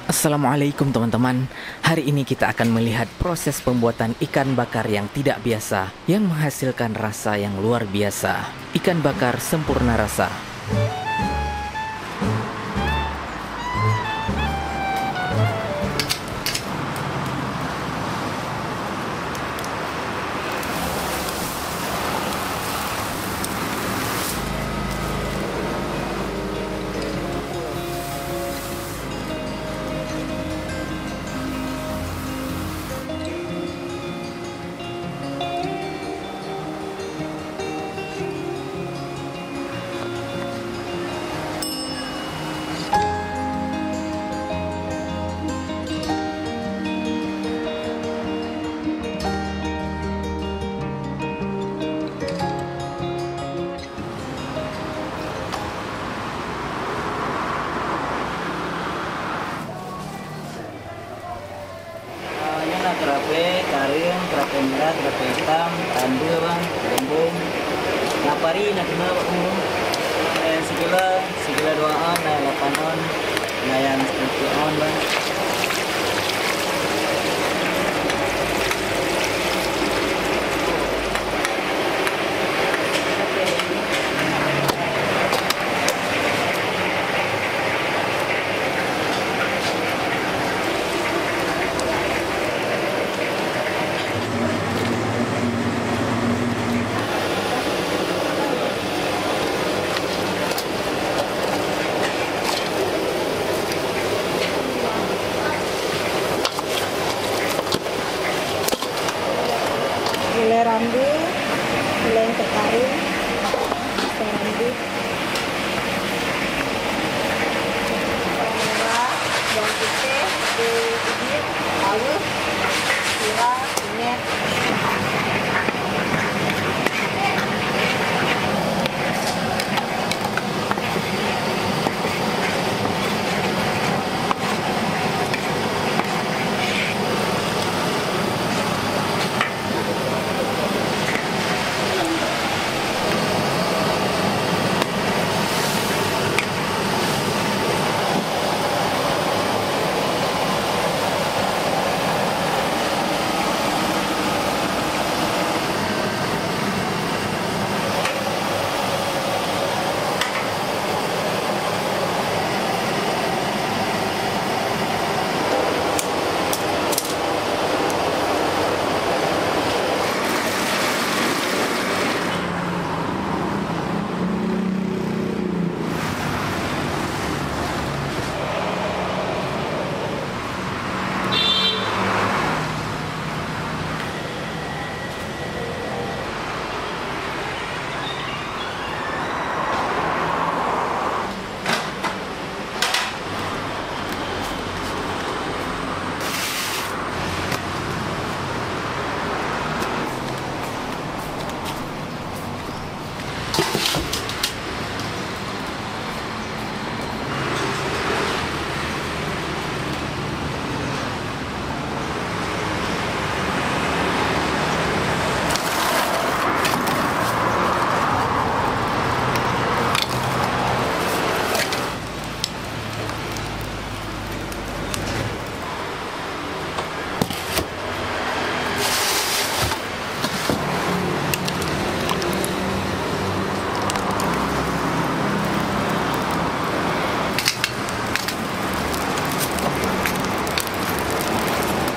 Assalamualaikum teman-teman. Hari ini kita akan melihat proses pembuatan ikan bakar yang tidak biasa yang menghasilkan rasa yang luar biasa. Ikan bakar sempurna rasa. Kerape, karing, kerape merah, kerape hitam, randu bang, gembung, napari, nakina umum, segala 2 on, 8 on, yang 10 on bang. Gulai rambu, gulai terkari, rambu, merah, bawang putih, bubuk, halus, gula, minyak.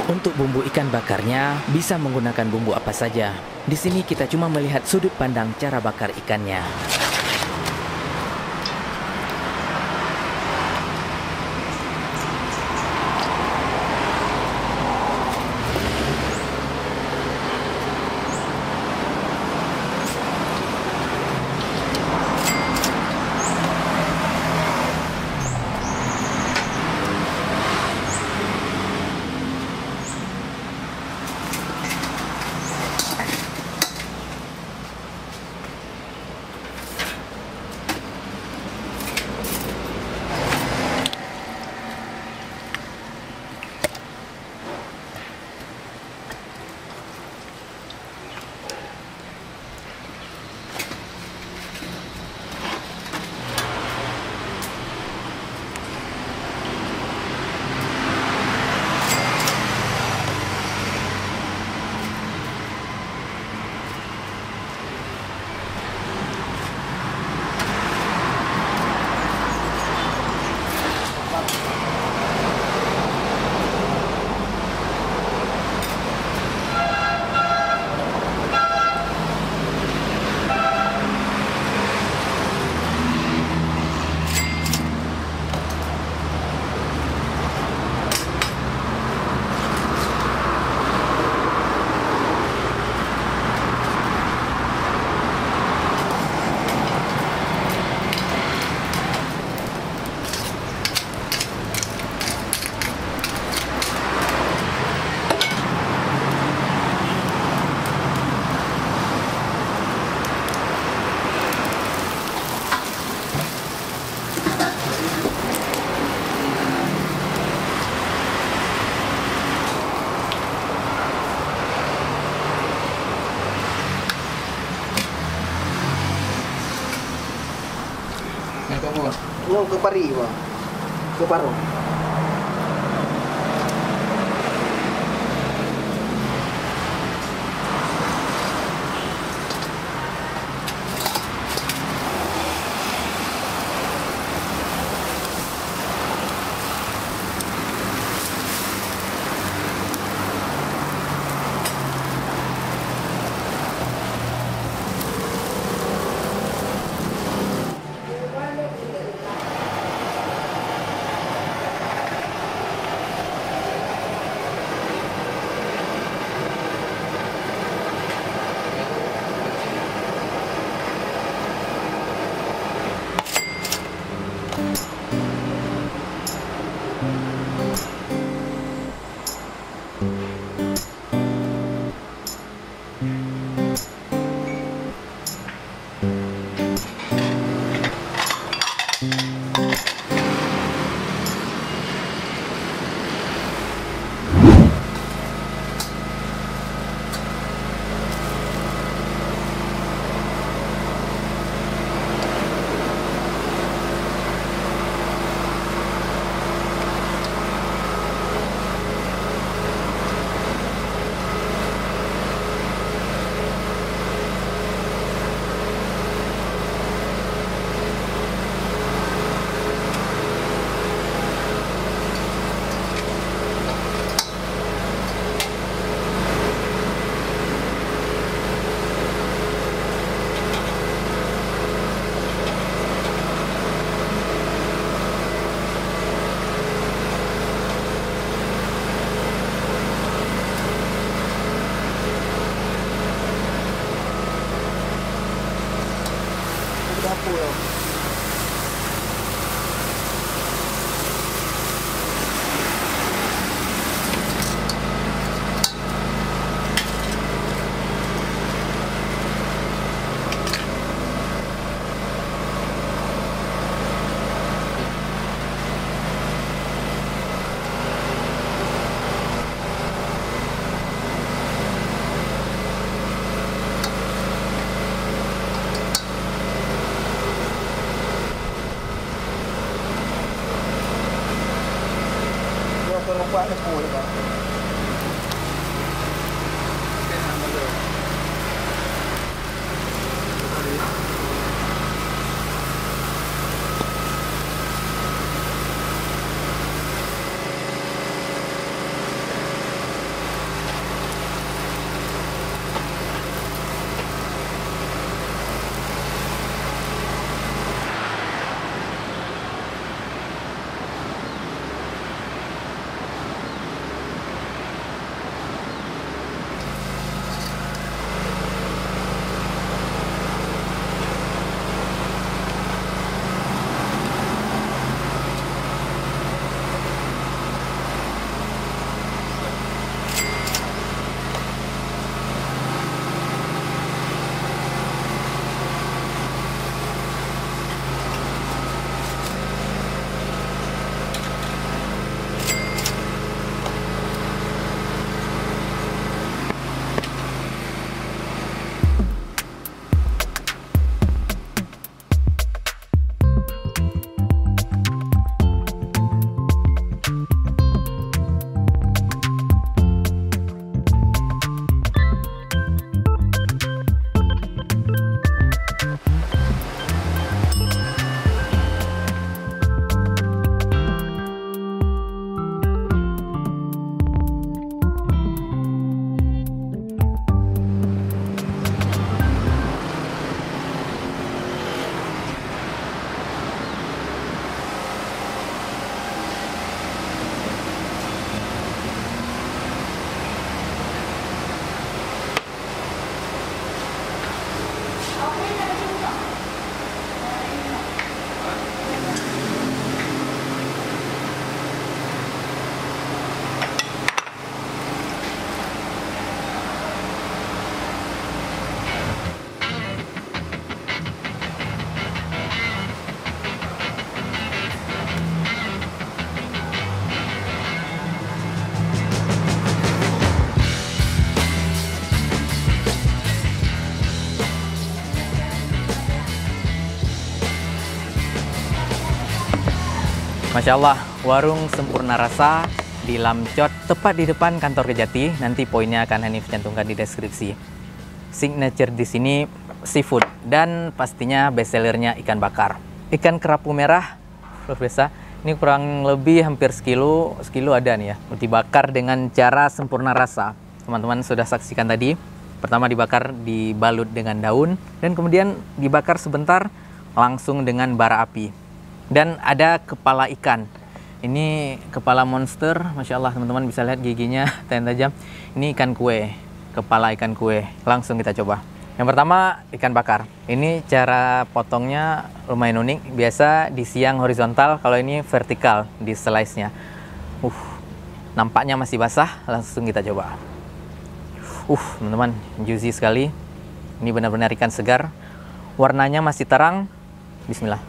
Untuk bumbu ikan bakarnya bisa menggunakan bumbu apa saja. Di sini kita cuma melihat sudut pandang cara bakar ikannya. No, ke pari bang. Ke paruh. Dapur. Perempuan dapur kan. Masya Allah, warung Sempurna Rasa di Lamcot, tepat di depan kantor Kejati. Nanti poinnya akan Hanif cantumkan di deskripsi. Signature di sini seafood dan pastinya bestsellernya ikan bakar. Ikan kerapu merah, luar biasa. Ini kurang lebih hampir sekilo ada nih ya. Dibakar dengan cara Sempurna Rasa. Teman-teman sudah saksikan tadi. Pertama dibakar, dibalut dengan daun, dan kemudian dibakar sebentar langsung dengan bara api. Dan ada kepala ikan. Ini kepala monster, Masya Allah teman-teman bisa lihat giginya tajam. Ini ikan kue, kepala ikan kue. Langsung kita coba. Yang pertama ikan bakar. Ini cara potongnya lumayan unik. Biasa di siang horizontal, kalau ini vertikal di slice-nya. Nampaknya masih basah, langsung kita coba. Teman-teman, juicy sekali. Ini benar-benar ikan segar. Warnanya masih terang. Bismillah.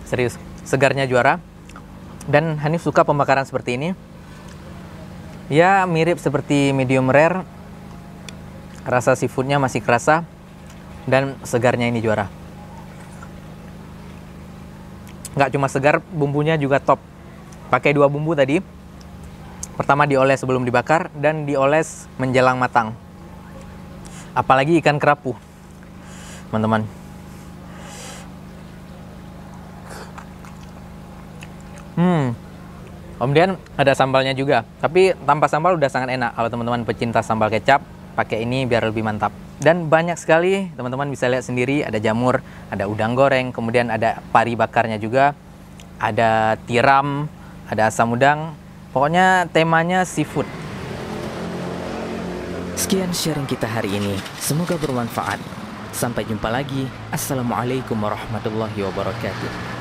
Serius, segarnya juara. Dan Hanif suka pembakaran seperti ini. Ya, mirip seperti medium rare. Rasa seafoodnya masih kerasa. Dan segarnya ini juara. Nggak cuma segar, bumbunya juga top. Pakai 2 bumbu tadi. Pertama dioles sebelum dibakar dan dioles menjelang matang. Apalagi ikan kerapu, teman-teman. Kemudian ada sambalnya juga. Tapi tanpa sambal udah sangat enak. Kalau teman-teman pecinta sambal kecap, pakai ini biar lebih mantap. Dan banyak sekali, teman-teman bisa lihat sendiri. Ada jamur, ada udang goreng, kemudian ada pari bakarnya juga. Ada tiram, ada asam udang. Pokoknya temanya seafood. Sekian sharing kita hari ini. Semoga bermanfaat. Sampai jumpa lagi. Assalamualaikum warahmatullahi wabarakatuh.